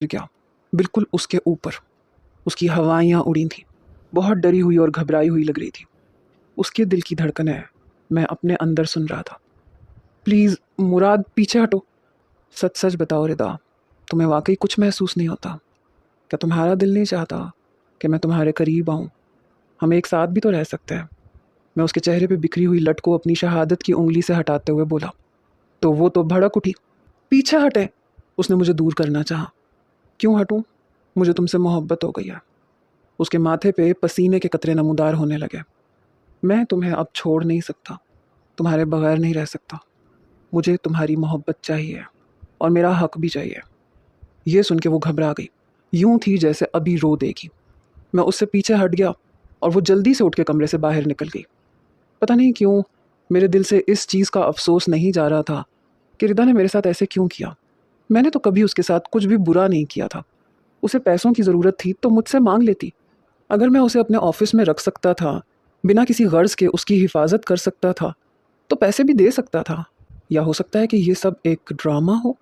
गया, बिल्कुल उसके ऊपर। उसकी हवाइयाँ उड़ी थीं। बहुत डरी हुई और घबराई हुई लग रही थी। उसके दिल की धड़कनें मैं अपने अंदर सुन रहा था। प्लीज़ मुराद, पीछे हटो। सच सच बताओ रिदा, तुम्हें वाकई कुछ महसूस नहीं होता? क्या तुम्हारा दिल नहीं चाहता कि मैं तुम्हारे करीब आऊँ? हम एक साथ भी तो रह सकते हैं। मैं उसके चेहरे पे बिखरी हुई लट को अपनी शहादत की उंगली से हटाते हुए बोला। तो वो तो भड़क उठी। पीछे हटे। उसने मुझे दूर करना चाहा। क्यों हटूं? मुझे तुमसे मोहब्बत हो गई है। उसके माथे पे पसीने के कतरे नमूदार होने लगे। मैं तुम्हें अब छोड़ नहीं सकता, तुम्हारे बगैर नहीं रह सकता। मुझे तुम्हारी मोहब्बत चाहिए और मेरा हक भी चाहिए। ये सुन के वो घबरा गई, यूं थी जैसे अभी रो देगी। मैं उससे पीछे हट गया और वो जल्दी से उठ के कमरे से बाहर निकल गई। पता नहीं क्यों मेरे दिल से इस चीज़ का अफसोस नहीं जा रहा था कि रिदा ने मेरे साथ ऐसे क्यों किया। मैंने तो कभी उसके साथ कुछ भी बुरा नहीं किया था। उसे पैसों की ज़रूरत थी तो मुझसे मांग लेती। अगर मैं उसे अपने ऑफिस में रख सकता था, बिना किसी गर्ज के उसकी हिफाजत कर सकता था, तो पैसे भी दे सकता था। या हो सकता है कि ये सब एक ड्रामा हो।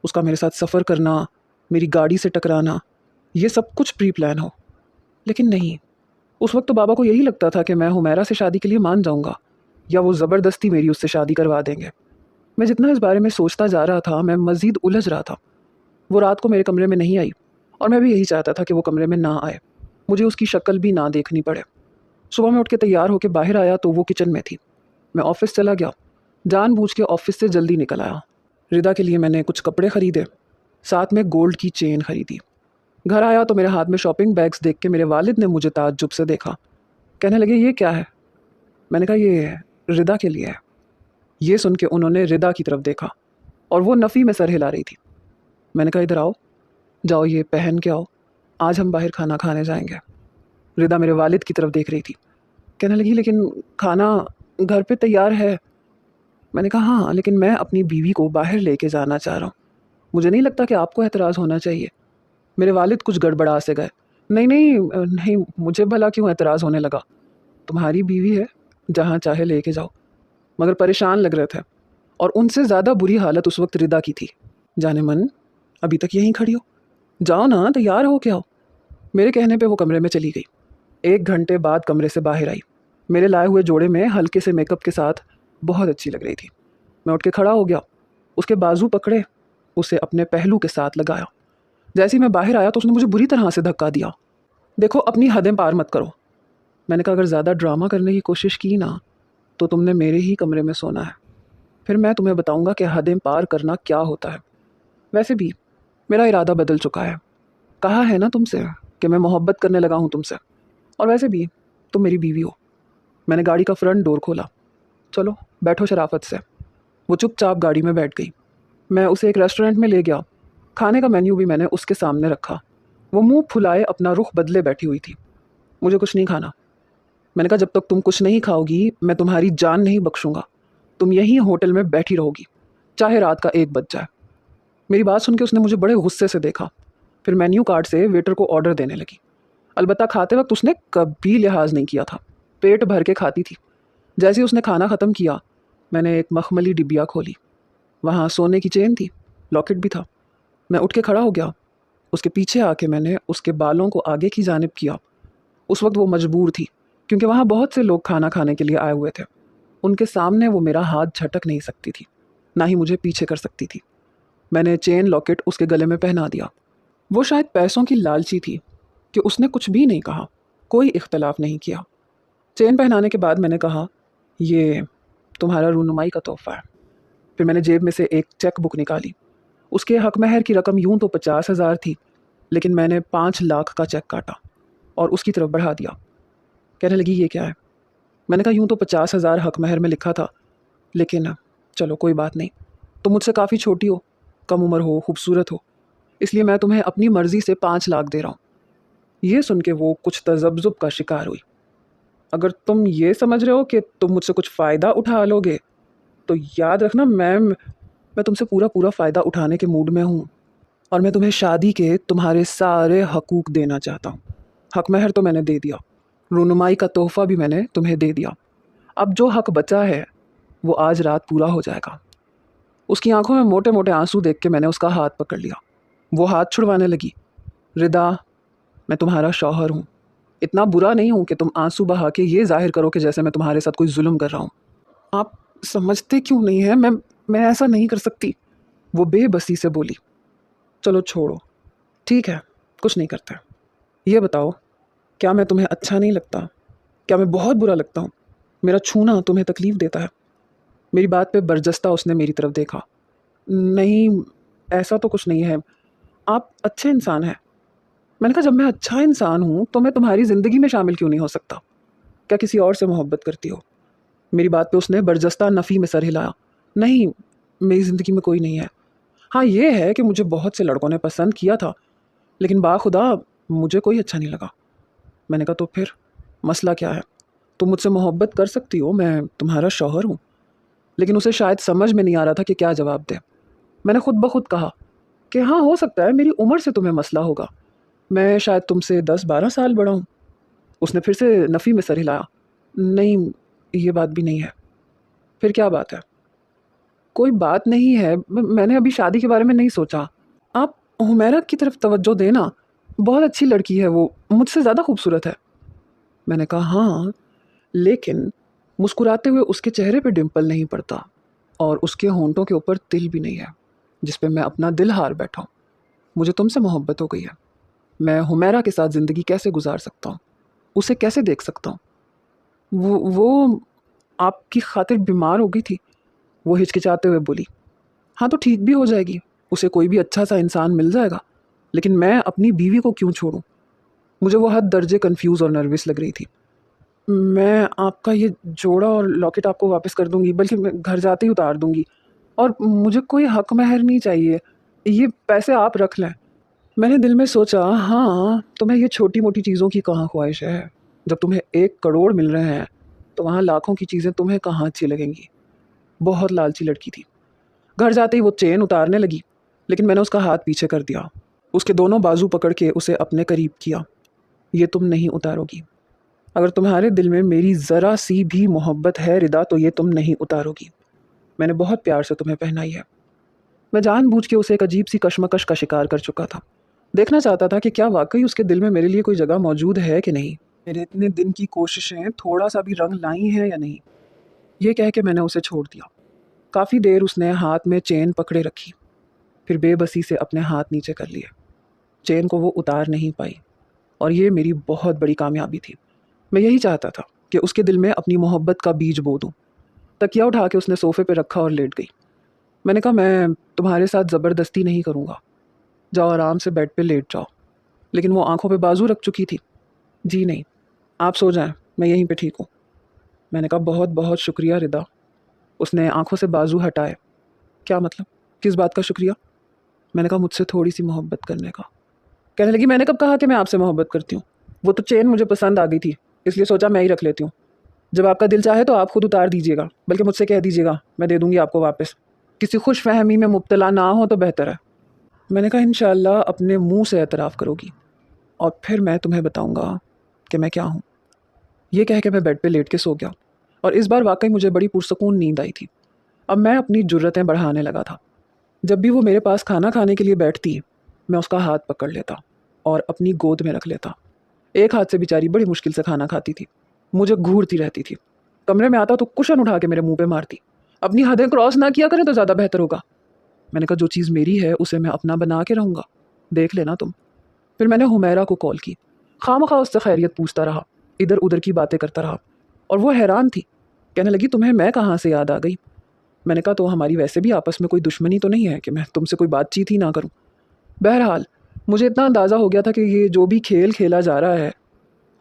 उसका मेरे साथ सफ़र करना, मेरी गाड़ी से टकराना, ये सब कुछ प्री प्लान हो। लेकिन नहीं, उस वक्त तो बाबा को यही लगता था कि मैं हुमैरा से शादी के लिए मान जाऊंगा या वो ज़बरदस्ती मेरी उससे शादी करवा देंगे। मैं जितना इस बारे में सोचता जा रहा था, मैं मज़ीद उलझ रहा था। वो रात को मेरे कमरे में नहीं आई और मैं भी यही चाहता था कि वो कमरे में ना आए, मुझे उसकी शक्ल भी ना देखनी पड़े। सुबह में उठ के तैयार होकर बाहर आया तो वो किचन में थी। मैं ऑफिस चला गया, जानबूझ के ऑफिस से जल्दी निकल आया। रिदा के लिए मैंने कुछ कपड़े खरीदे, साथ में गोल्ड की चेन खरीदी। घर आया तो मेरे हाथ में शॉपिंग बैग्स देख के मेरे वालिद ने मुझे ताज्जुब से देखा। कहने लगे, ये क्या है? मैंने कहा, ये रिदा के लिए है। ये सुन के उन्होंने रिदा की तरफ देखा और वो नफ़ी में सर हिला रही थी। मैंने कहा, इधर आओ, जाओ ये पहन के आओ, आज हम बाहर खाना खाने जाएंगे। रिदा मेरे वालिद की तरफ देख रही थी। कहने लगी, लेकिन खाना घर पे तैयार है। मैंने कहा, हाँ, लेकिन मैं अपनी बीवी को बाहर लेके जाना चाह रहा हूँ। मुझे नहीं लगता कि आपको एतराज़ होना चाहिए। मेरे वालिद कुछ गड़बड़ा से गए। नहीं नहीं नहीं, मुझे भला क्यों एतराज़ होने लगा? तुम्हारी बीवी है, जहाँ चाहे लेके जाओ। मगर परेशान लग रहे थे और उनसे ज़्यादा बुरी हालत उस वक्त रिदा की थी। जाने मन, अभी तक यहीं खड़ी हो, जाओ ना, तैयार हो के आओ। मेरे कहने पे वो कमरे में चली गई। 1 घंटे बाद कमरे से बाहर आई। मेरे लाए हुए जोड़े में हल्के से मेकअप के साथ बहुत अच्छी लग रही थी। मैं उठ के खड़ा हो गया, उसके बाजू पकड़े, उसे अपने पहलू के साथ लगाया। जैसे ही मैं बाहर आया तो उसने मुझे बुरी तरह से धक्का दिया। देखो, अपनी हदें पार मत करो। मैंने कहा, अगर ज़्यादा ड्रामा करने की कोशिश की ना तो तुमने मेरे ही कमरे में सोना है। फिर मैं तुम्हें बताऊंगा कि हदें पार करना क्या होता है। वैसे भी मेरा इरादा बदल चुका है। कहा है ना तुमसे कि मैं मोहब्बत करने लगा हूँ तुमसे। और वैसे भी तुम मेरी बीवी हो। मैंने गाड़ी का फ्रंट डोर खोला। चलो बैठो शराफत से। वो चुपचाप गाड़ी में बैठ गई। मैं उसे एक रेस्टोरेंट में ले गया। खाने का मेन्यू भी मैंने उसके सामने रखा। वो मुंह फुलाए अपना रुख बदले बैठी हुई थी। मुझे कुछ नहीं खाना। मैंने कहा, जब तक तुम कुछ नहीं खाओगी मैं तुम्हारी जान नहीं बख्शूंगा। तुम यहीं होटल में बैठी रहोगी, चाहे रात का 1 बज जाए। मेरी बात सुन के उसने मुझे बड़े गुस्से से देखा। फिर मेन्यू कार्ड से वेटर को ऑर्डर देने लगी। अलबत्ता खाते वक्त उसने कभी लिहाज नहीं किया था, पेट भर के खाती थी। जैसे ही उसने खाना ख़त्म किया, मैंने एक मखमली डिबिया खोली। वहाँ सोने की चेन थी, लॉकेट भी था। मैं उठ के खड़ा हो गया। उसके पीछे आके मैंने उसके बालों को आगे की जानिब किया। उस वक्त वो मजबूर थी, क्योंकि वहाँ बहुत से लोग खाना खाने के लिए आए हुए थे। उनके सामने वो मेरा हाथ झटक नहीं सकती थी, ना ही मुझे पीछे कर सकती थी। मैंने चेन लॉकेट उसके गले में पहना दिया। वो शायद पैसों की लालची थी कि उसने कुछ भी नहीं कहा, कोई इख्तलाफ नहीं किया। चेन पहनाने के बाद मैंने कहा, ये तुम्हारा रूनुमाई का तोहफा है। फिर मैंने जेब में से एक चेक बुक निकाली। उसके हक महर की रकम यूं तो 50,000 थी, लेकिन मैंने 5 लाख का चेक काटा और उसकी तरफ बढ़ा दिया। कहने लगी, ये क्या है? मैंने कहा, यूं तो 50,000 हक महर में लिखा था, लेकिन चलो कोई बात नहीं। तुम मुझसे काफ़ी छोटी हो, कम उम्र हो, खूबसूरत हो, इसलिए मैं तुम्हें अपनी मर्ज़ी से 5 लाख दे रहा हूँ। ये सुन के वो कुछ तज़ब्ज़ुब का शिकार हुई। अगर तुम ये समझ रहे हो कि तुम मुझसे कुछ फ़ायदा उठा लोगे, तो याद रखना, मैं तुमसे पूरा पूरा फ़ायदा उठाने के मूड में हूँ और मैं तुम्हें शादी के तुम्हारे सारे हकूक़ देना चाहता हूँ। हक महर तो मैंने दे दिया, रूनुमाई का तोहफ़ा भी मैंने तुम्हें दे दिया। अब जो हक बचा है वो आज रात पूरा हो जाएगा। उसकी आंखों में मोटे मोटे आंसू देख के मैंने उसका हाथ पकड़ लिया। वो हाथ छुड़वाने लगी। रिदा, मैं तुम्हारा शौहर हूँ, इतना बुरा नहीं हूँ कि तुम आंसू बहा के ये जाहिर करो कि जैसे मैं तुम्हारे साथ कोई जुल्म कर रहा हूँ। आप समझते क्यों नहीं हैं? मैं ऐसा नहीं कर सकती, वो बेबसी से बोली। चलो छोड़ो, ठीक है, कुछ नहीं करते। ये बताओ, क्या मैं तुम्हें अच्छा नहीं लगता? क्या मैं बहुत बुरा लगता हूँ? मेरा छूना तुम्हें तकलीफ देता है? मेरी बात पे बरजस्ता उसने मेरी तरफ देखा। नहीं, ऐसा तो कुछ नहीं है, आप अच्छे इंसान हैं। मैंने कहा, जब मैं अच्छा इंसान हूँ तो मैं तुम्हारी ज़िंदगी में शामिल क्यों नहीं हो सकता? क्या किसी और से मोहब्बत करती हो? मेरी बात पे उसने बरजस्ता नफ़ी में सर हिलाया। नहीं, मेरी ज़िंदगी में कोई नहीं है। हाँ, ये है कि मुझे बहुत से लड़कों ने पसंद किया था, लेकिन बाखुदा मुझे कोई अच्छा नहीं लगा। मैंने कहा, तो फिर मसला क्या है? तुम मुझसे मोहब्बत कर सकती हो, मैं तुम्हारा शौहर हूँ। लेकिन उसे शायद समझ में नहीं आ रहा था कि क्या जवाब दे। मैंने खुद ब खुद कहा कि हाँ, हो सकता है मेरी उम्र से तुम्हें मसला होगा, मैं शायद तुमसे 10-12 साल बड़ा हूँ। उसने फिर से नफ़ी में सर हिलाया। नहीं, ये बात भी नहीं है। फिर क्या बात है? कोई बात नहीं है, मैंने अभी शादी के बारे में नहीं सोचा। आप हुमैरा की तरफ तवज्जो देना, बहुत अच्छी लड़की है वो, मुझसे ज़्यादा खूबसूरत है। मैंने कहा, हाँ, लेकिन मुस्कुराते हुए उसके चेहरे पे डिम्पल नहीं पड़ता और उसके होंठों के ऊपर तिल भी नहीं है जिस पे मैं अपना दिल हार बैठा हूँ। मुझे तुमसे मोहब्बत हो गई है। मैं हुमैरा के साथ ज़िंदगी कैसे गुजार सकता हूँ? उसे कैसे देख सकता हूँ? वो आपकी खातिर बीमार हो गई थी, वो हिचकिचाते हुए बोली। हाँ, तो ठीक भी हो जाएगी, उसे कोई भी अच्छा सा इंसान मिल जाएगा, लेकिन मैं अपनी बीवी को क्यों छोड़ूं? मुझे वो हद दर्जे कंफ्यूज और नर्वस लग रही थी। मैं आपका ये जोड़ा और लॉकेट आपको वापस कर दूंगी, बल्कि मैं घर जाते ही उतार दूंगी, और मुझे कोई हक महर नहीं चाहिए, ये पैसे आप रख लें। मैंने दिल में सोचा, हाँ, तुम्हें ये छोटी मोटी चीज़ों की कहाँ ख्वाहिश है? जब तुम्हें 1 करोड़ मिल रहे हैं तो वहाँ लाखों की चीज़ें तुम्हें कहाँ अच्छी लगेंगी? बहुत लालची लड़की थी। घर जाते ही वो चेन उतारने लगी, लेकिन मैंने उसका हाथ पीछे कर दिया। उसके दोनों बाजू पकड़ के उसे अपने करीब किया। ये तुम नहीं उतारोगी। अगर तुम्हारे दिल में मेरी ज़रा सी भी मोहब्बत है रिदा, तो ये तुम नहीं उतारोगी। मैंने बहुत प्यार से तुम्हें पहनाई है। मैं जानबूझ के उसे एक अजीब सी कशमकश का शिकार कर चुका था। देखना चाहता था कि क्या वाकई उसके दिल में मेरे लिए कोई जगह मौजूद है कि नहीं। मेरे इतने दिन की कोशिशें थोड़ा सा भी रंग लाई हैं या नहीं। ये कह के मैंने उसे छोड़ दिया। काफ़ी देर उसने हाथ में चेन पकड़े रखी, फिर बेबसी से अपने हाथ नीचे कर लिए। चेन को वो उतार नहीं पाई, और ये मेरी बहुत बड़ी कामयाबी थी। मैं यही चाहता था कि उसके दिल में अपनी मोहब्बत का बीज बो दूँ। तकिया उठा के उसने सोफ़े पे रखा और लेट गई। मैंने कहा, मैं तुम्हारे साथ ज़बरदस्ती नहीं करूँगा, जाओ आराम से बेड पे लेट जाओ। लेकिन वो आंखों पे बाजू रख चुकी थी। जी नहीं, आप सो जाएं, मैं यहीं पे ठीक हूँ। मैंने कहा, बहुत बहुत शुक्रिया रिदा। उसने आंखों से बाजू हटाए। क्या मतलब? किस बात का शुक्रिया? मैंने कहा, मुझसे थोड़ी सी मोहब्बत करने का। कहने लगी, मैंने कब कहा कि मैं आपसे मोहब्बत करती हूँ? वो तो चेन मुझे पसंद आ गई थी, इसलिए सोचा मैं ही रख लेती हूँ। जब आपका दिल चाहे तो आप खुद उतार दीजिएगा, बल्कि मुझसे कह दीजिएगा, मैं दे दूँगी आपको वापस। किसी खुश फहमी में मुब्तला ना हो तो बेहतर है। मैंने कहा, इंशाल्लाह अपने मुंह से एतराफ़ करोगी, और फिर मैं तुम्हें बताऊँगा कि मैं क्या हूँ। ये कह के मैं बेड पे लेट के सो गया, और इस बार वाकई मुझे बड़ी पुरसकून नींद आई थी। अब मैं अपनी जुर्रतें बढ़ाने लगा था। जब भी वो मेरे पास खाना खाने के लिए बैठती, मैं उसका हाथ पकड़ लेता और अपनी गोद में रख लेता। एक हाथ से बेचारी बड़ी मुश्किल से खाना खाती थी, मुझे घूरती रहती थी। कमरे में आता तो कुशन उठा के मेरे मुंह पे मारती। अपनी हदें क्रॉस ना किया करें तो ज़्यादा बेहतर होगा। मैंने कहा, जो चीज़ मेरी है उसे मैं अपना बना के रहूँगा, देख लेना तुम। फिर मैंने हुमैरा को कॉल की। खामखा उससे खैरियत पूछता रहा, इधर उधर की बातें करता रहा, और वो हैरान थी। कहने लगी, तुम्हें मैं कहाँ से याद आ गई? मैंने कहा, तो हमारी वैसे भी आपस में कोई दुश्मनी तो नहीं है कि मैं तुमसे कोई बातचीत ही ना करूं। बहरहाल, मुझे इतना अंदाज़ा हो गया था कि ये जो भी खेल खेला जा रहा है,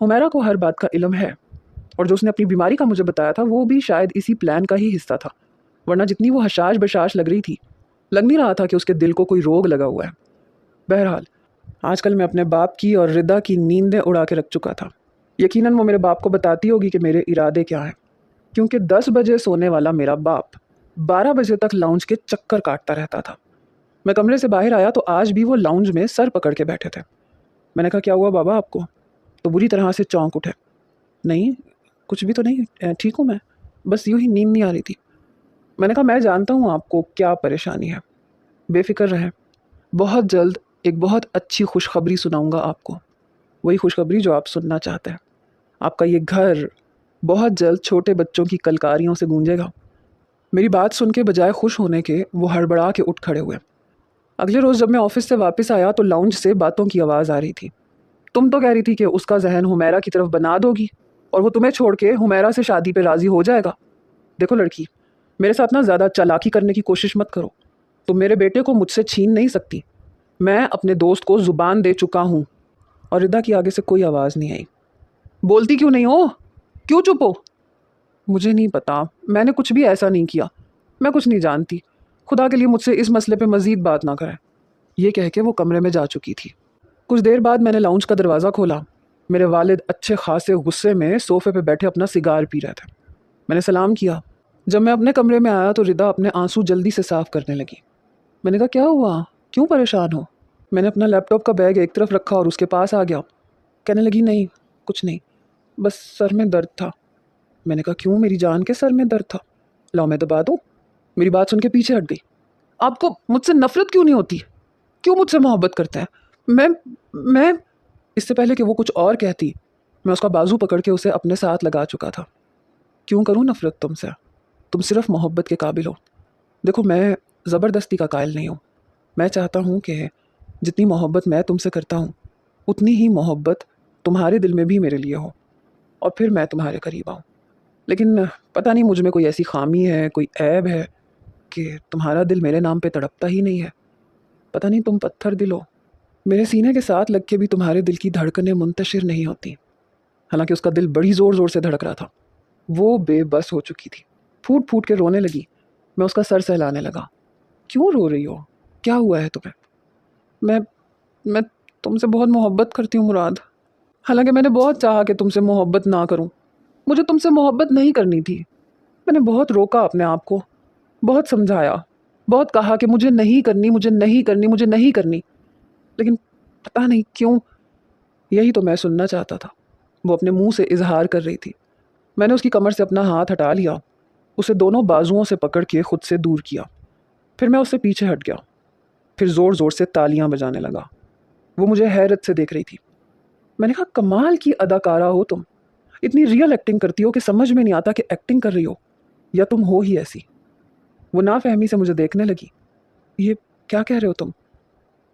हुमैरा को हर बात का इल्म है, और जो उसने अपनी बीमारी का मुझे बताया था वो भी शायद इसी प्लान का ही हिस्सा था। वरना जितनी वो हशाश बशाश लग रही थी, लग नहीं रहा था कि उसके दिल को कोई रोग लगा हुआ है। बहरहाल, आजकल मैं अपने बाप की और रिदा की नींदें उड़ा के रख चुका था। यकीनन वो मेरे बाप को बताती होगी कि मेरे इरादे क्या हैं, क्योंकि 10 बजे सोने वाला मेरा बाप 12 बजे तक लाउंज के चक्कर काटता रहता था। मैं कमरे से बाहर आया तो आज भी वो लाउंज में सर पकड़ के बैठे थे। मैंने कहा, क्या हुआ बाबा आपको? तो बुरी तरह से चौंक उठे। नहीं, कुछ भी तो नहीं, ठीक हूँ मैं, बस यूं ही नींद नहीं आ रही थी। मैंने कहा, मैं जानता हूँ आपको क्या परेशानी है, बेफिक्र रहें, बहुत जल्द एक बहुत अच्छी खुशखबरी सुनाऊंगा आपको, वही खुशखबरी जो आप सुनना चाहते हैं। आपका ये घर बहुत जल्द छोटे बच्चों की कलकारियों से गूंजेगा। मेरी बात सुन के बजाय खुश होने के वो हड़बड़ा के उठ खड़े हुए। अगले रोज़ जब मैं ऑफिस से वापस आया तो लाउंज से बातों की आवाज़ आ रही थी। तुम तो कह रही थी कि उसका जहन हुमैरा की तरफ बना दोगी और वो तुम्हें छोड़ के हुमैरा से शादी पे राज़ी हो जाएगा। देखो लड़की, मेरे साथ ना ज़्यादा चालाकी करने की कोशिश मत करो। तुम मेरे बेटे को मुझसे छीन नहीं सकती। मैं अपने दोस्त को ज़ुबान दे चुका हूँ। और रिदा की आगे से कोई आवाज़ नहीं आई। बोलती क्यों नहीं हो? क्यों चुप हो? मुझे नहीं पता, मैंने कुछ भी ऐसा नहीं किया। मैं कुछ नहीं जानती। खुदा के लिए मुझसे इस मसले पे मज़ीद बात ना करें। ये कह के वो कमरे में जा चुकी थी। कुछ देर बाद मैंने लाउंज का दरवाज़ा खोला। मेरे वालिद अच्छे खासे गुस्से में सोफ़े पे बैठे अपना सिगार पी रहे थे। मैंने सलाम किया। जब मैं अपने कमरे में आया तो रिदा अपने आंसू जल्दी से साफ़ करने लगी। मैंने कहा, क्या हुआ? क्यों परेशान हो? मैंने अपना लैपटॉप का बैग एक तरफ रखा और उसके पास आ गया। कहने लगी, नहीं कुछ नहीं, बस सर में दर्द था। मैंने कहा, क्यों मेरी जान के सर में दर्द था? लाओ मैं दबा दूँ। मेरी बात सुन के पीछे हट गई। आपको मुझसे नफरत क्यों नहीं होती? क्यों मुझसे मोहब्बत करते हैं? मैं इससे पहले कि वो कुछ और कहती, मैं उसका बाजू पकड़ के उसे अपने साथ लगा चुका था। क्यों करूँ नफरत तुमसे? तुम सिर्फ मोहब्बत के काबिल हो। देखो, मैं ज़बरदस्ती का कायल नहीं हूँ। मैं चाहता हूँ कि जितनी मोहब्बत मैं तुमसे करता हूँ उतनी ही मोहब्बत तुम्हारे दिल में भी मेरे लिए हो और फिर मैं तुम्हारे करीब आऊँ। लेकिन पता नहीं मुझ में कोई ऐसी खामी है, कोई ऐब है कि तुम्हारा दिल मेरे नाम पे तड़पता ही नहीं है। पता नहीं तुम पत्थर दिल हो। मेरे सीने के साथ लग के भी तुम्हारे दिल की धड़कनें मुंतशिर नहीं होती। हालांकि उसका दिल बड़ी ज़ोर ज़ोर से धड़क रहा था। वो बेबस हो चुकी थी, फूट फूट के रोने लगी। मैं उसका सर सहलाने लगा। क्यों रो रही हो? क्या हुआ है तुम्हें? मैं मैं तुमसे बहुत मोहब्बत करती हूँ मुराद। हालांकि मैंने बहुत चाहा कि तुमसे मोहब्बत ना करूँ। मुझे तुमसे मोहब्बत नहीं करनी थी। मैंने बहुत रोका अपने आप को, बहुत समझाया, बहुत कहा कि मुझे नहीं करनी, मुझे नहीं करनी, मुझे नहीं करनी। लेकिन पता नहीं क्यों यही तो मैं सुनना चाहता था। वो अपने मुंह से इजहार कर रही थी। मैंने उसकी कमर से अपना हाथ हटा लिया, उसे दोनों बाजुओं से पकड़ के खुद से दूर किया। फिर मैं उससे पीछे हट गया। फिर ज़ोर ज़ोर से तालियां बजाने लगा। वो मुझे हैरत से देख रही थी। मैंने कहा, कमाल की अदाकारा हो तुम। इतनी रियल एक्टिंग करती हो कि समझ में नहीं आता कि एक्टिंग कर रही हो या तुम हो ही ऐसी। वो नाफहमी से मुझे देखने लगी। ये क्या कह रहे हो तुम?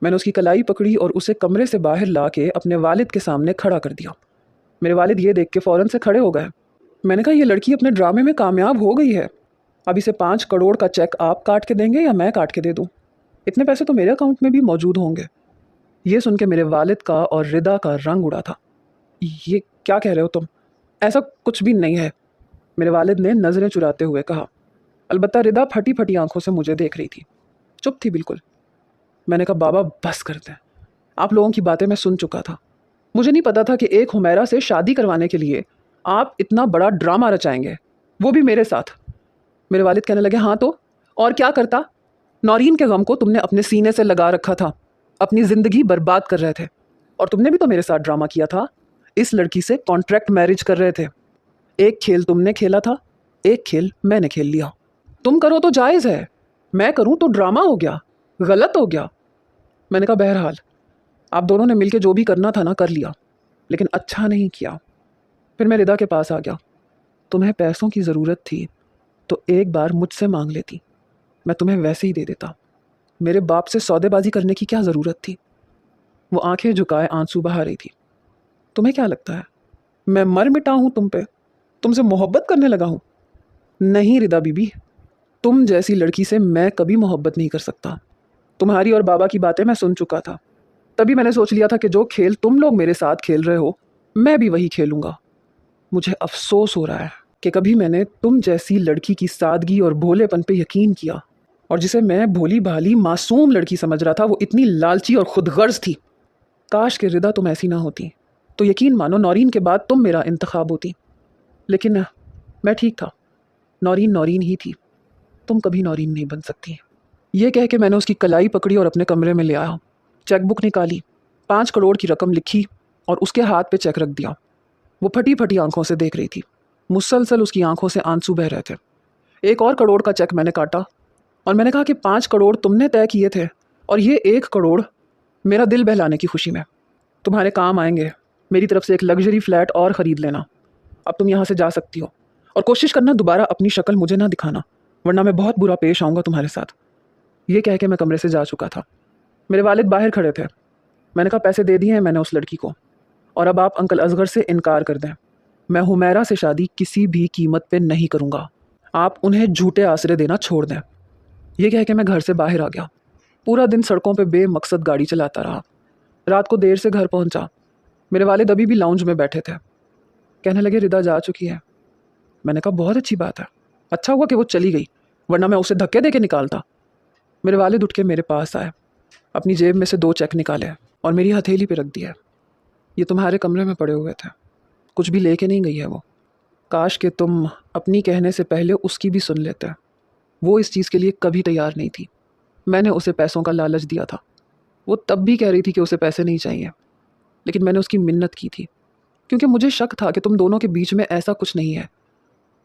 मैंने उसकी कलाई पकड़ी और उसे कमरे से बाहर ला के अपने वालिद के सामने खड़ा कर दिया। मेरे वालिद ये देख के फ़ौरन से खड़े हो गए। मैंने कहा, ये लड़की अपने ड्रामे में कामयाब हो गई है। अब इसे 5 करोड़ का चेक आप काट के देंगे या मैं काट के दे दूँ? इतने पैसे तो मेरे अकाउंट में भी मौजूद होंगे। ये सुन के मेरे वालिद का और रिदा का रंग उड़ा था। ये क्या कह रहे हो तुम? ऐसा कुछ भी नहीं है, मेरे वालिद ने नज़रें चुराते हुए कहा। अलबत्ता रिदा फटी फटी आंखों से मुझे देख रही थी, चुप थी बिल्कुल। मैंने कहा, बाबा बस करते हैं। आप लोगों की बातें मैं सुन चुका था। मुझे नहीं पता था कि एक हुमैरा से शादी करवाने के लिए आप इतना बड़ा ड्रामा रचाएंगे, वो भी मेरे साथ। मेरे वालिद कहने लगे, हाँ तो और क्या करता? नौरीन के गम को तुमने अपने सीने से लगा रखा था, अपनी ज़िंदगी बर्बाद कर रहे थे। और तुमने भी तो मेरे साथ ड्रामा किया था। इस लड़की से कॉन्ट्रैक्ट मैरिज कर रहे थे। एक खेल तुमने खेला था, एक खेल मैंने खेल लिया। तुम करो तो जायज़ है, मैं करूँ तो ड्रामा हो गया, गलत हो गया। मैंने कहा, बहरहाल आप दोनों ने मिलकर जो भी करना था ना कर लिया, लेकिन अच्छा नहीं किया। फिर मैं रिदा के पास आ गया। तुम्हें पैसों की ज़रूरत थी तो एक बार मुझसे मांग लेती, मैं तुम्हें वैसे ही दे देता। मेरे बाप से सौदेबाजी करने की क्या ज़रूरत थी? वो आंखें झुकाए आंसू बहा रही थी। तुम्हें क्या लगता है मैं मर मिटा हूँ तुम पे? तुमसे मोहब्बत करने लगा हूँ? नहीं रिदा बीबी, तुम जैसी लड़की से मैं कभी मोहब्बत नहीं कर सकता। तुम्हारी और बाबा की बातें मैं सुन चुका था। तभी मैंने सोच लिया था कि जो खेल तुम लोग मेरे साथ खेल रहे हो मैं भी वही खेलूंगा। मुझे अफसोस हो रहा है कि कभी मैंने तुम जैसी लड़की की सादगी और भोलेपन पे यकीन किया, और जिसे मैं भोली भाली मासूम लड़की समझ रहा था वो इतनी लालची और खुदगर्ज थी। काश के रिदा तुम ऐसी ना होती तो यकीन मानो नौरीन के बाद तुम मेरा इंतखाब होती। लेकिन मैं ठीक था, नौरीन नौरीन ही थी, तुम कभी नौरीन नहीं बन सकती। ये कह के मैंने उसकी कलाई पकड़ी और अपने कमरे में ले आया। चेकबुक निकाली, 5 करोड़ की रकम लिखी और उसके हाथ पे चेक रख दिया। वो फटी फटी आंखों से देख रही थी। मुसलसल उसकी आंखों से आंसू बह रहे थे। 1 और करोड़ का चेक मैंने काटा और मैंने कहा कि 5 करोड़ तुमने तय किए थे और ये 1 करोड़ मेरा दिल बहलाने की खुशी में। तुम्हारे काम आएंगे। मेरी तरफ से एक लग्जरी फ्लैट और ख़रीद लेना। अब तुम यहाँ से जा सकती हो, और कोशिश करना दोबारा अपनी शक्ल मुझे ना दिखाना, वरना मैं बहुत बुरा पेश आऊँगा तुम्हारे साथ। ये कह के मैं कमरे से जा चुका था। मेरे वालिद बाहर खड़े थे। मैंने कहा पैसे दे दिए हैं मैंने उस लड़की को, और अब आप अंकल असगर से इनकार कर दें। मैं हुमैरा से शादी किसी भी कीमत पे नहीं करूँगा। आप उन्हें झूठे आसरे देना छोड़ दें। ये कह के मैं घर से बाहर आ गया। पूरा दिन सड़कों पे बेमकसद गाड़ी चलाता रहा। रात को देर से घर पहुंचा। मेरे वालिद अभी भी लाउंज में बैठे थे। कहने लगे रिदा जा चुकी है। मैंने कहा बहुत अच्छी बात है, अच्छा हुआ कि वो चली गई, वरना मैं उसे धक्के दे के निकालता। मेरे वालिद उठ के मेरे पास आए, अपनी जेब में से 2 चेक निकाले और मेरी हथेली पे रख दिया। ये तुम्हारे कमरे में पड़े हुए थे, कुछ भी लेके नहीं गई है वो। काश कि तुम अपनी कहने से पहले उसकी भी सुन लेते। वो इस चीज़ के लिए कभी तैयार नहीं थी। मैंने उसे पैसों का लालच दिया था। वो तब भी कह रही थी कि उसे पैसे नहीं चाहिए, लेकिन मैंने उसकी मिन्नत की थी, क्योंकि मुझे शक था कि तुम दोनों के बीच में ऐसा कुछ नहीं है।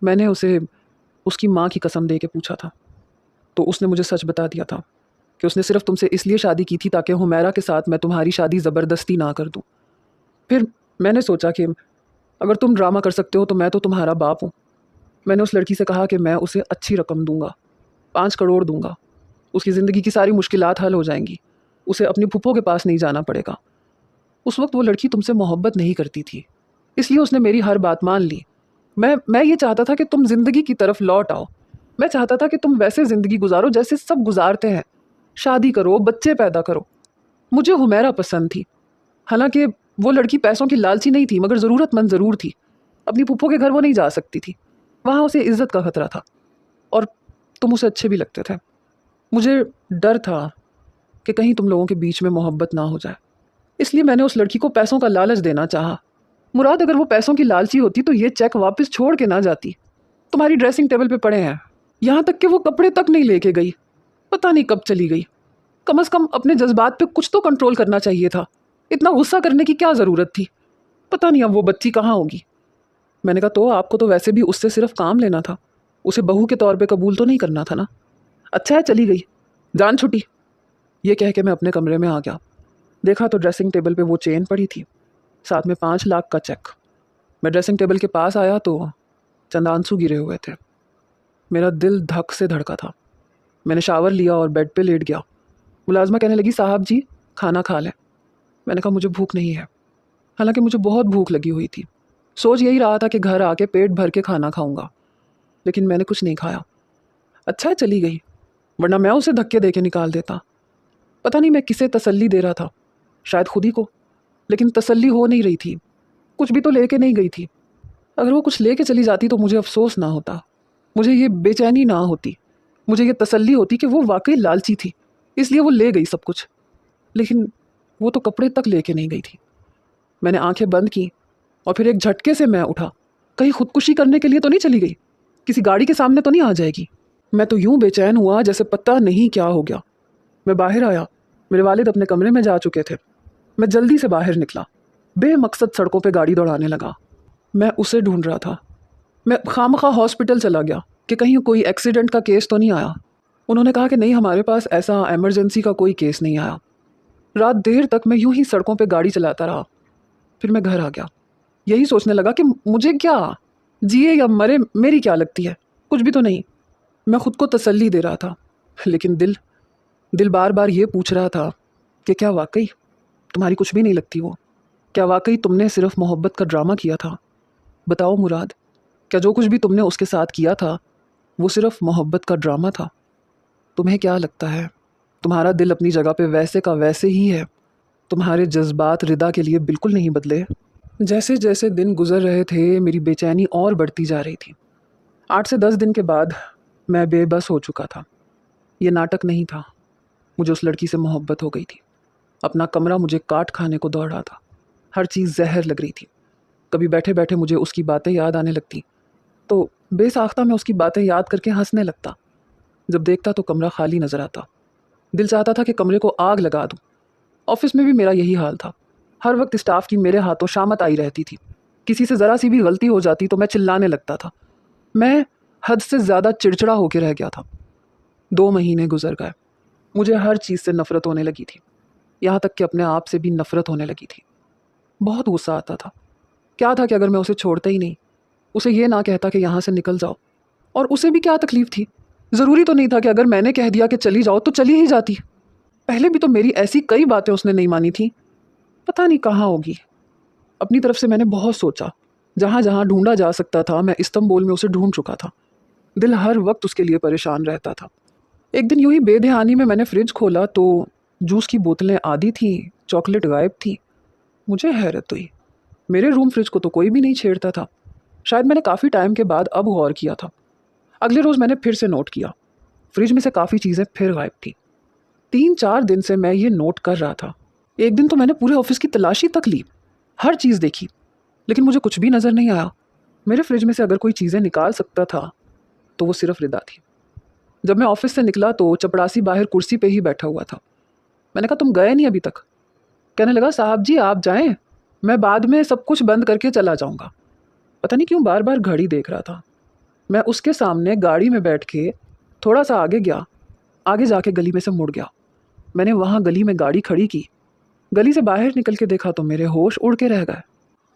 मैंने उसे उसकी माँ की कसम दे के पूछा था, तो उसने मुझे सच बता दिया था कि उसने सिर्फ तुमसे इसलिए शादी की थी ताकि हुमैरा के साथ मैं तुम्हारी शादी ज़बरदस्ती ना कर दूँ। फिर मैंने सोचा कि अगर तुम ड्रामा कर सकते हो तो मैं तो तुम्हारा बाप हूँ। मैंने उस लड़की से कहा कि मैं उसे अच्छी रकम दूंगा, 5 करोड़ दूंगा। उसकी ज़िंदगी की सारी मुश्किलात हल हो जाएंगी। उसे अपनी फूफो के पास नहीं जाना पड़ेगा। उस वक्त वो लड़की तुमसे मोहब्बत नहीं करती थी, इसलिए उसने मेरी हर बात मान ली। मैं ये चाहता था कि तुम ज़िंदगी की तरफ लौट आओ। मैं चाहता था कि तुम वैसे ज़िंदगी गुजारो जैसे सब गुजारते हैं। शादी करो, बच्चे पैदा करो। मुझे हुमैरा पसंद थी। हालांकि वो लड़की पैसों की लालची नहीं थी, मगर ज़रूरतमंद ज़रूर थी। अपनी फूफो के घर वो नहीं जा सकती थी, वहाँ उसे इज्जत का खतरा था, और तुम उसे अच्छे भी लगते थे। मुझे डर था कि कहीं तुम लोगों के बीच में मोहब्बत ना हो जाए, इसलिए मैंने उस लड़की को पैसों का लालच देना चाहा। मुराद, अगर वो पैसों की लालची होती तो ये चेक वापस छोड़ के ना जाती। तुम्हारी ड्रेसिंग टेबल पे पड़े हैं, यहाँ तक कि वो कपड़े तक नहीं लेके गई। पता नहीं कब चली गई। कम से कम अपने जज्बात पे कुछ तो कंट्रोल करना चाहिए था। इतना गुस्सा करने की क्या ज़रूरत थी। पता नहीं अब वो बच्ची कहाँ होगी। मैंने कहा तो आपको तो वैसे भी उससे सिर्फ काम लेना था, उसे बहू के तौर पे कबूल तो नहीं करना था ना। अच्छा है चली गई, जान छुटी। ये कह के मैं अपने कमरे में आ गया। देखा तो ड्रेसिंग टेबल पे वो चेन पड़ी थी, साथ में 5 लाख का चेक। मैं ड्रेसिंग टेबल के पास आया तो चंद आंसू गिरे हुए थे। मेरा दिल धक से धड़का था। मैंने शावर लिया और बेड पे लेट गया। मुलाजमा कहने लगी साहब जी खाना खा लें। मैंने कहा मुझे भूख नहीं है, हालांकि मुझे बहुत भूख लगी हुई थी। सोच यही रहा था कि घर आके पेट भर के खाना खाऊंगा, लेकिन मैंने कुछ नहीं खाया। अच्छा है चली गई, वरना मैं उसे धक्के दे के निकाल देता। पता नहीं मैं किसे तसल्ली दे रहा था, शायद खुद ही को, लेकिन तसल्ली हो नहीं रही थी। कुछ भी तो लेके नहीं गई थी। अगर वो कुछ लेके चली जाती तो मुझे अफसोस ना होता, मुझे ये बेचैनी ना होती, मुझे ये तसल्ली होती कि वो वाकई लालची थी, इसलिए वो ले गई सब कुछ। लेकिन वो तो कपड़े तक लेके नहीं गई थी। मैंने आंखें बंद की और फिर एक झटके से मैं उठा। कहीं खुदकुशी करने के लिए तो नहीं चली गई, किसी गाड़ी के सामने तो नहीं आ जाएगी। मैं तो यूं बेचैन हुआ जैसे पता नहीं क्या हो गया। मैं बाहर आया, मेरे वालिद अपने कमरे में जा चुके थे। मैं जल्दी से बाहर निकला, बेमकसद सड़कों पे गाड़ी दौड़ाने लगा। मैं उसे ढूंढ रहा था। मैं खामखा हॉस्पिटल चला गया कि कहीं कोई एक्सीडेंट का केस तो नहीं आया। उन्होंने कहा कि नहीं, हमारे पास ऐसा इमरजेंसी का कोई केस नहीं आया। रात देर तक मैं यूं ही सड़कों पे गाड़ी चलाता रहा। फिर मैं घर आ गया, यही सोचने लगा कि मुझे क्या, जिए या मरे मेरी क्या लगती है, कुछ भी तो नहीं। मैं खुद को तसल्ली दे रहा था, लेकिन दिल दिल बार बार ये पूछ रहा था कि क्या वाकई तुम्हारी कुछ भी नहीं लगती वो? क्या वाकई तुमने सिर्फ मोहब्बत का ड्रामा किया था? बताओ मुराद, क्या जो कुछ भी तुमने उसके साथ किया था वो सिर्फ मोहब्बत का ड्रामा था? तुम्हें क्या लगता है तुम्हारा दिल अपनी जगह पे वैसे का वैसे ही है? तुम्हारे जज्बात रिदा के लिए बिल्कुल नहीं बदले। जैसे जैसे दिन गुजर रहे थे मेरी बेचैनी और बढ़ती जा रही थी। 8 से 10 दिन के बाद मैं बेबस हो चुका था। ये नाटक नहीं था, मुझे उस लड़की से मोहब्बत हो गई थी। अपना कमरा मुझे काट खाने को दौड़ रहा था। हर चीज़ जहर लग रही थी। कभी बैठे बैठे मुझे उसकी बातें याद आने लगती, तो बेसाख्ता मैं उसकी बातें याद करके हंसने लगता। जब देखता तो कमरा खाली नजर आता। दिल चाहता था कि कमरे को आग लगा दूं। ऑफिस में भी मेरा यही हाल था। हर वक्त स्टाफ की मेरे हाथों शामत आई रहती थी। किसी से ज़रा सी भी गलती हो जाती तो मैं चिल्लाने लगता था। मैं हद से ज़्यादा चिड़चिड़ा होकर रह गया था। 2 महीने गुजर गए। मुझे हर चीज़ से नफरत होने लगी थी। यहाँ तक कि अपने आप से भी नफरत होने लगी थी। बहुत गुस्सा आता था। क्या था कि अगर मैं उसे छोड़ता ही नहीं, उसे ये ना कहता कि यहाँ से निकल जाओ, और उसे भी क्या तकलीफ थी। ज़रूरी तो नहीं था कि अगर मैंने कह दिया कि चली जाओ तो चली ही जाती। पहले भी तो मेरी ऐसी कई बातें उसने नहीं मानी थी। पता नहीं कहाँ होगी। अपनी तरफ से मैंने बहुत सोचा, जहाँ जहाँ ढूंढा जा सकता था मैं इस्तांबुल में उसे ढूंढ चुका था। दिल हर वक्त उसके लिए परेशान रहता था। एक दिन यूं ही बेध्यानी में मैंने फ्रिज खोला तो जूस की बोतलें आधी थी, चॉकलेट गायब थी। मुझे हैरत हुई। मेरे रूम फ्रिज को तो कोई भी नहीं छेड़ता था। शायद मैंने काफ़ी टाइम के बाद अब गौर किया था। अगले रोज़ मैंने फिर से नोट किया, फ्रिज में से काफ़ी चीज़ें फिर गायब थी। 3-4 दिन से मैं ये नोट कर रहा था। एक दिन तो मैंने पूरे ऑफिस की तलाशी तक ली, हर चीज़ देखी, लेकिन मुझे कुछ भी नज़र नहीं आया। मेरे फ्रिज में से अगर कोई चीज़ें निकाल सकता था तो वो सिर्फ रिदा थी। जब मैं ऑफिस से निकला तो चपड़ासी बाहर कुर्सी पे ही बैठा हुआ था। मैंने कहा, तुम गए नहीं अभी तक? कहने लगा, साहब जी आप जाएं, मैं बाद में सब कुछ बंद करके चला जाऊंगा। पता नहीं क्यों बार बार घड़ी देख रहा था। मैं उसके सामने गाड़ी में बैठ के थोड़ा सा आगे गया। आगे जाके गली में से मुड़ गया। मैंने वहाँ गली में गाड़ी खड़ी की। गली से बाहर निकल के देखा तो मेरे होश उड़ के रह गए।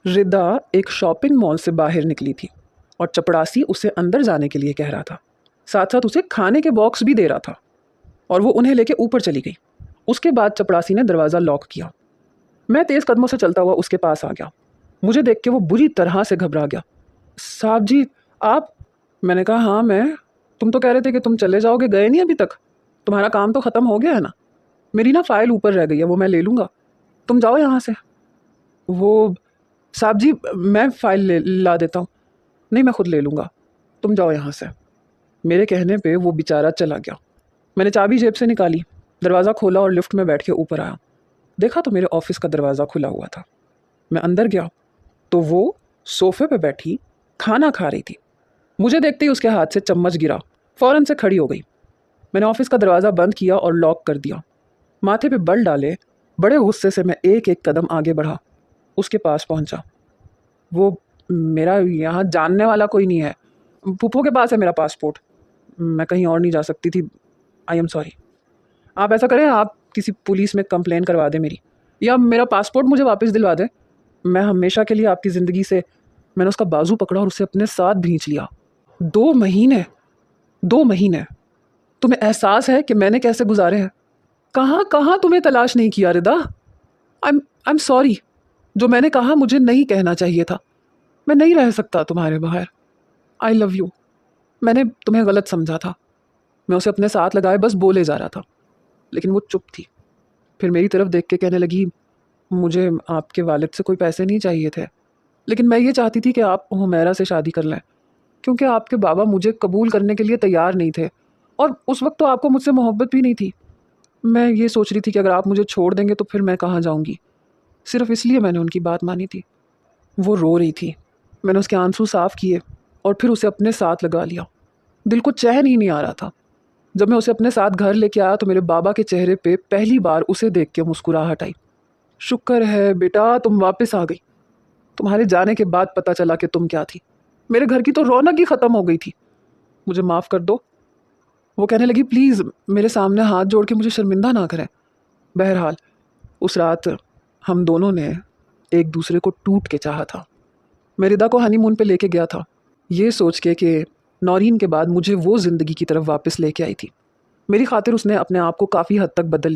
रिदा एक शॉपिंग मॉल से बाहर निकली थी और चपड़ासी उसे अंदर जाने के लिए कह रहा था। साथ साथ उसे खाने के बॉक्स भी दे रहा था और वो उन्हें लेके ऊपर चली गई। उसके बाद चपड़ासी ने दरवाज़ा लॉक किया। मैं तेज़ कदमों से चलता हुआ उसके पास आ गया। मुझे देख के वो बुरी तरह से घबरा गया। साहब जी आप? मैंने कहा, हाँ मैं। तुम तो कह रहे थे कि तुम चले जाओगे, गए नहीं अभी तक? तुम्हारा काम तो ख़त्म हो गया है ना? मेरी ना फ़ाइल ऊपर रह गई है, वो मैं ले लूँगा, तुम जाओ यहाँ से। वो, साहब जी मैं फ़ाइल ले ला देता हूँ। नहीं मैं खुद ले लूँगा, तुम जाओ यहाँ से। मेरे कहने पे वो बेचारा चला गया। मैंने चाबी जेब से निकाली, दरवाज़ा खोला और लिफ्ट में बैठ के ऊपर आया। देखा तो मेरे ऑफिस का दरवाज़ा खुला हुआ था। मैं अंदर गया तो वो सोफे पे बैठी खाना खा रही थी। मुझे देखते ही उसके हाथ से चम्मच गिरा, फ़ौरन से खड़ी हो गई। मैंने ऑफिस का दरवाज़ा बंद किया और लॉक कर दिया। माथे पे बल डाले बड़े गुस्से से मैं एक एक कदम आगे बढ़ा, उसके पास पहुंचा। वो, मेरा यहाँ जानने वाला कोई नहीं है, फूफो के पास है मेरा पासपोर्ट, मैं कहीं और नहीं जा सकती थी, आई एम सॉरी। आप ऐसा करें, आप किसी पुलिस में कंप्लेन करवा दें मेरी, या मेरा पासपोर्ट मुझे वापस दिलवा दें। मैं हमेशा के लिए आपकी ज़िंदगी से। मैंने उसका बाजू पकड़ा और उसे अपने साथ भींच लिया। 2 महीने, 2 महीने, तुम्हें एहसास है कि मैंने कैसे गुजारे हैं? कहाँ कहाँ तुम्हें तलाश नहीं किया रिदा। I am sorry. जो मैंने कहा मुझे नहीं कहना चाहिए था। मैं नहीं रह सकता तुम्हारे बाहर। I love you. मैंने तुम्हें गलत समझा था। मैं उसे अपने साथ लगाए बस बोले जा रहा था, लेकिन वो चुप थी। फिर मेरी तरफ देख के कहने लगी, मुझे आपके वालिद से कोई पैसे नहीं चाहिए थे, लेकिन मैं ये चाहती थी कि आप हुमैरा से शादी कर लें, क्योंकि आपके बाबा मुझे कबूल करने के लिए तैयार नहीं थे, और उस वक्त तो आपको मुझसे मोहब्बत भी नहीं थी। मैं ये सोच रही थी कि अगर आप मुझे छोड़ देंगे तो फिर मैं कहाँ जाऊँगी। सिर्फ इसलिए मैंने उनकी बात मानी थी। वो रो रही थी। मैंने उसके आंसू साफ़ किए और फिर उसे अपने साथ लगा लिया। दिल को चैन ही नहीं आ रहा था। जब मैं उसे अपने साथ घर लेके आया तो मेरे बाबा के चेहरे पे पहली बार उसे देख के मुस्कुराहट आई। शुक्र है बेटा तुम वापस आ गई। तुम्हारे जाने के बाद पता चला कि तुम क्या थी। मेरे घर की तो रौनक ही ख़त्म हो गई थी। मुझे माफ़ कर दो। वो कहने लगी, प्लीज़ मेरे सामने हाथ जोड़ के मुझे शर्मिंदा ना करें। बहरहाल उस रात हम दोनों ने एक दूसरे को टूट के चाहा था। मैं रिदा को हनीमून पे लेके गया था, ये सोच के कि नौरीन के बाद मुझे वो ज़िंदगी की तरफ वापस लेके आई थी। मेरी खातिर उसने अपने आप को काफ़ी हद तक बदल